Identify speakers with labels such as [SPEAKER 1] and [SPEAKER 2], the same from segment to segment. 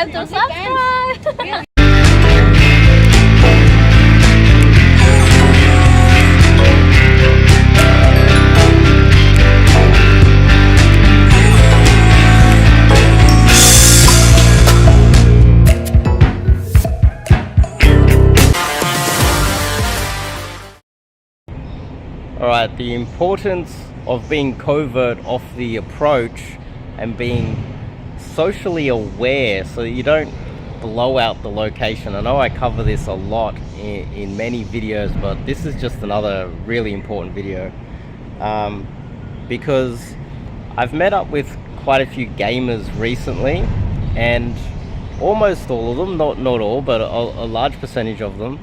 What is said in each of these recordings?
[SPEAKER 1] forget to subscribe.
[SPEAKER 2] Alright, the importance of being covert off the approach and being socially aware so that you don't blow out the location. I know I cover this a lot in many videos, but this is just another really important video because I've met up with quite a few gamers recently, and almost all of them, not all, but a large percentage of them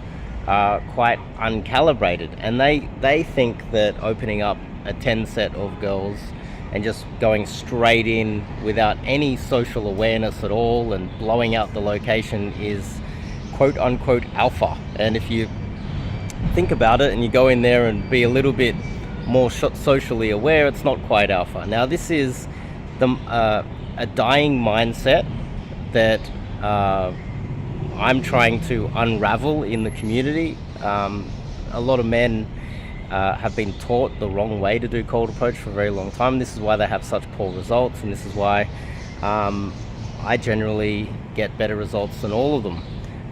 [SPEAKER 2] are quite uncalibrated, and they think that opening up a 10 set of girls and just going straight in without any social awareness at all and blowing out the location is quote unquote alpha. And if you think about it and you go in there and be a little bit more socially aware, it's not quite alpha. Now this is a dying mindset that I'm trying to unravel in the community. A lot of men have been taught the wrong way to do cold approach for a very long time. This is why they have such poor results, and this is why I generally get better results than all of them.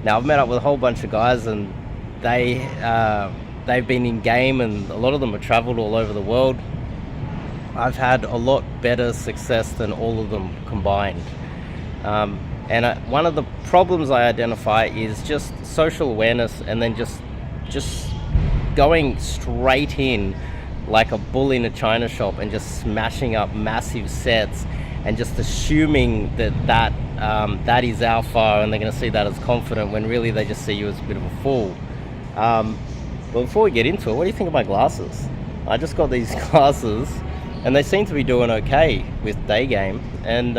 [SPEAKER 2] Now I've met up with a whole bunch of guys, and they've been in game, and a lot of them have traveled all over the world. I've had a lot better success than all of them combined. And one of the problems I identify is just social awareness, and then just going straight in like a bull in a china shop and just smashing up massive sets and just assuming that is alpha, and they're going to see that as confident when really they just see you as a bit of a fool. But before we get into it, what do you think of my glasses? I just got these glasses and they seem to be doing okay with Daygame, and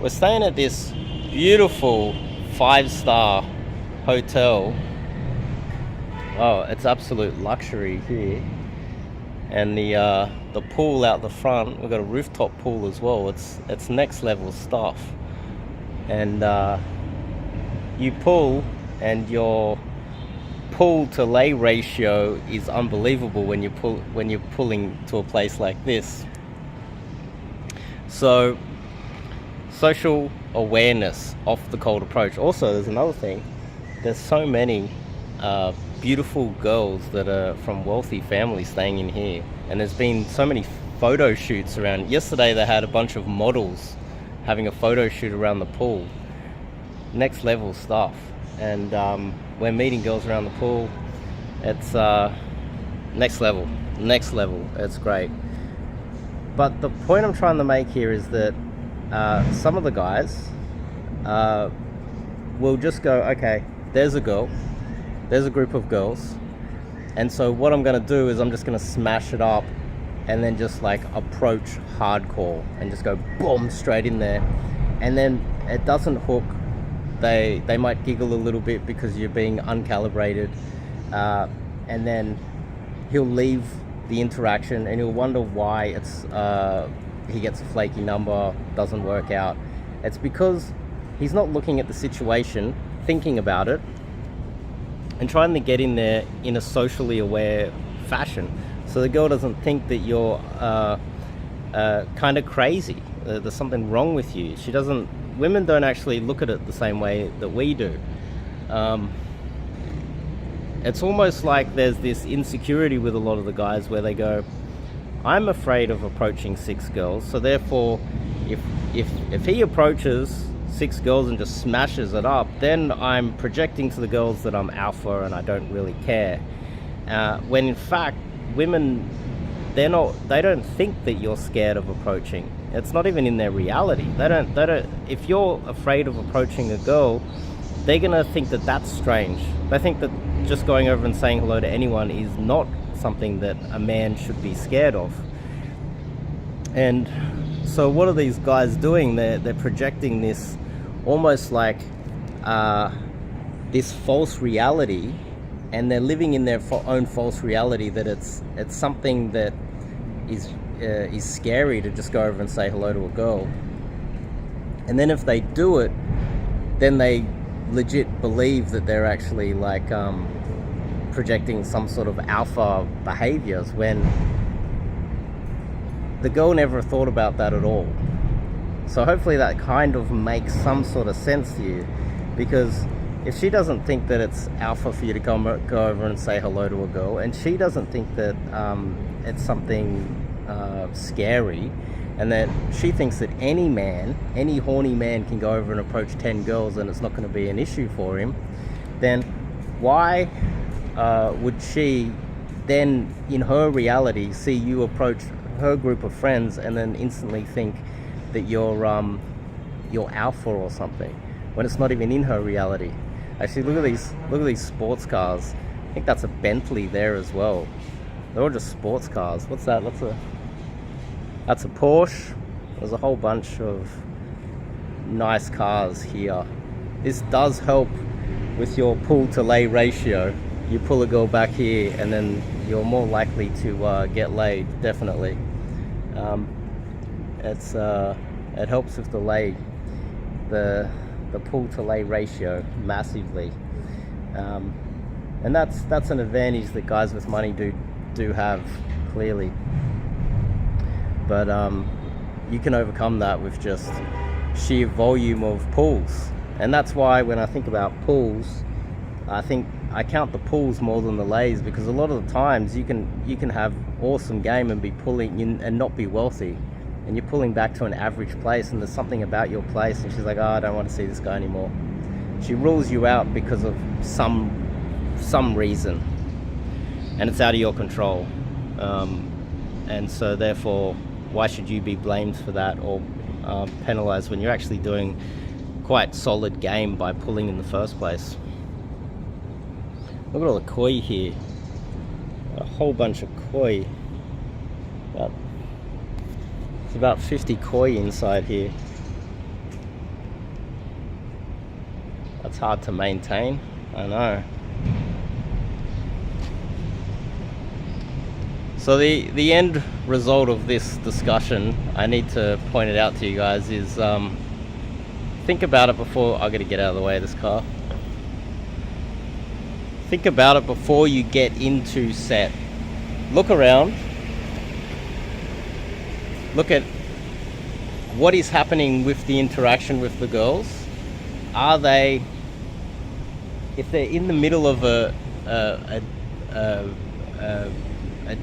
[SPEAKER 2] we're staying at this beautiful 5-star hotel. Oh, it's absolute luxury here. And the pool out the front, we've got a rooftop pool as well. It's next level stuff. And you pull, and your pull to lay ratio is unbelievable when you're pulling to a place like this. So social awareness of the cold approach. Also, there's another thing. There's so many beautiful girls that are from wealthy families staying in here, and there's been so many photo shoots around. Yesterday they had a bunch of models having a photo shoot around the pool. Next level stuff. And we're meeting girls around the pool. It's next level. It's great. But the point I'm trying to make here is that some of the guys will just go, okay, there's a girl, there's a group of girls, and so what I'm going to do is I'm just going to smash it up and then just like approach hardcore and just go boom straight in there, and then it doesn't hook. They might giggle a little bit because you're being uncalibrated, and then he'll leave the interaction and he'll wonder why he gets a flaky number, doesn't work out. It's because he's not looking at the situation, thinking about it, and trying to get in there in a socially aware fashion. So the girl doesn't think that you're kind of crazy, there's something wrong with you. Women don't actually look at it the same way that we do. It's almost like there's this insecurity with a lot of the guys where they go, I'm afraid of approaching 6 girls, so therefore if he approaches 6 girls and just smashes it up, then I'm projecting to the girls that I'm alpha and I don't really care. When in fact women, they don't think that you're scared of approaching. It's not even in their reality. They don't if you're afraid of approaching a girl, they're gonna think that that's strange. They think that just going over and saying hello to anyone is not something that a man should be scared of. And so what are these guys doing? They're projecting this almost like this false reality, and they're living in their own false reality that it's something that is scary to just go over and say hello to a girl. And then if they do it, then they legit believe that they're actually like projecting some sort of alpha behaviors, when the girl never thought about that at all. So hopefully that kind of makes some sort of sense to you, because if she doesn't think that it's alpha for you to go over and say hello to a girl, and she doesn't think that it's something scary, and that she thinks that any horny man can go over and approach 10 girls and it's not going to be an issue for him, then why would she then, in her reality, see you approach her group of friends and then instantly think that you're alpha or something, when it's not even in her reality? Actually, look at these sports cars. I think that's a Bentley there as well. They're all just sports cars. What's that? That's a Porsche. There's a whole bunch of nice cars here. This does help with your pull to lay ratio. You pull a girl back here and then you're more likely to get laid, definitely. It helps with the pull to lay ratio massively. And that's an advantage that guys with money do have, clearly. But you can overcome that with just sheer volume of pulls. And that's why when I think about pulls, I think I count the pulls more than the lays, because a lot of the times you can have awesome game and be pulling in and not be wealthy, and you're pulling back to an average place, and there's something about your place and she's like, oh, I don't want to see this guy anymore. She rules you out because of some reason, and it's out of your control. And so therefore, why should you be blamed for that or penalized when you're actually doing quite solid game by pulling in the first place? Look at all the koi here. A whole bunch of koi. It's about 50 koi inside here. That's hard to maintain, I know. So the end result of this discussion, I need to point it out to you guys, is think about it before. I gotta get out of the way of this car. Think about it before you get into set. Look around. Look at what is happening with the interaction with the girls. Are they, if they're in the middle of a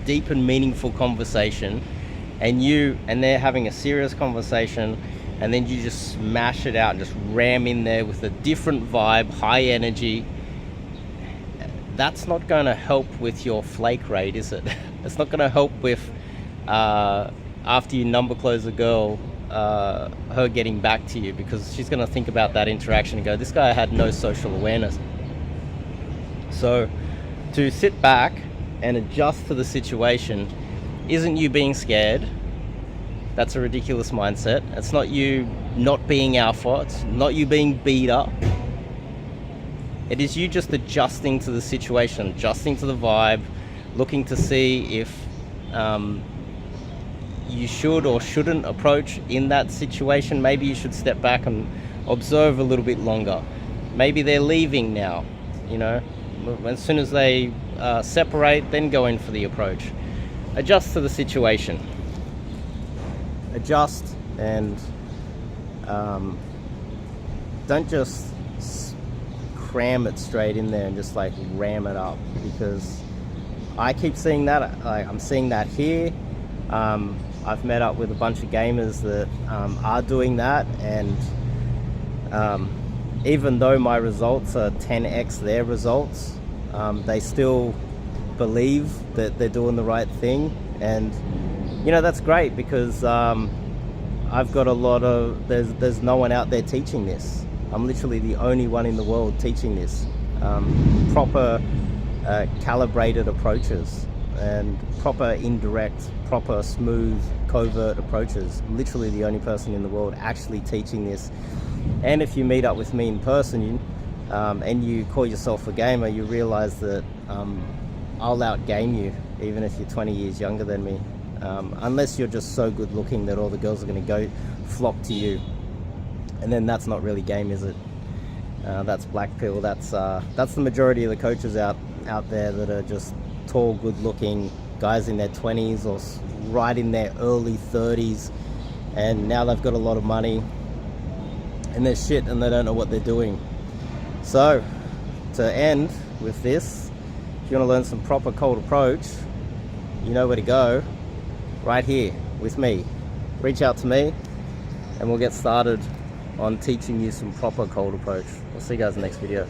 [SPEAKER 2] deep and meaningful conversation, and they're having a serious conversation, and then you just smash it out and just ram in there with a different vibe, high energy, that's not going to help with your flake rate, is it? It's not going to help with after you number close a girl, her getting back to you, because she's going to think about that interaction and go, this guy had no social awareness. So to sit back and adjust to the situation isn't you being scared. That's a ridiculous mindset. It's not you not being alpha. It's not you being beat up. It is you just adjusting to the situation, adjusting to the vibe, looking to see if you should or shouldn't approach in that situation. Maybe you should step back and observe a little bit longer. Maybe they're leaving now, you know. As soon as they separate, then go in for the approach. Adjust to the situation. Adjust, and don't just cram it straight in there and just like ram it up, because I keep seeing that. I'm seeing that here. I've met up with a bunch of gamers that are doing that, and even though my results are 10x their results, they still believe that they're doing the right thing. And you know, that's great, because I've got a lot of, there's no one out there teaching this. I'm literally the only one in the world teaching this. Proper calibrated approaches and proper indirect, proper smooth, covert approaches. I'm literally the only person in the world actually teaching this. And if you meet up with me in person, and you call yourself a gamer, you realize that I'll outgame you, even if you're 20 years younger than me. Unless you're just so good looking that all the girls are going to go flock to you. and then that's not really game, is it? That's black pill. That's the majority of the coaches out there that are just tall, good-looking guys in their 20s or right in their early 30s, and now they've got a lot of money and they're shit and they don't know what they're doing. So to end with this, if you want to learn some proper cold approach, you know where to go. Right here with me. Reach out to me and we'll get started on teaching you some proper cold approach. I'll see you guys in the next video.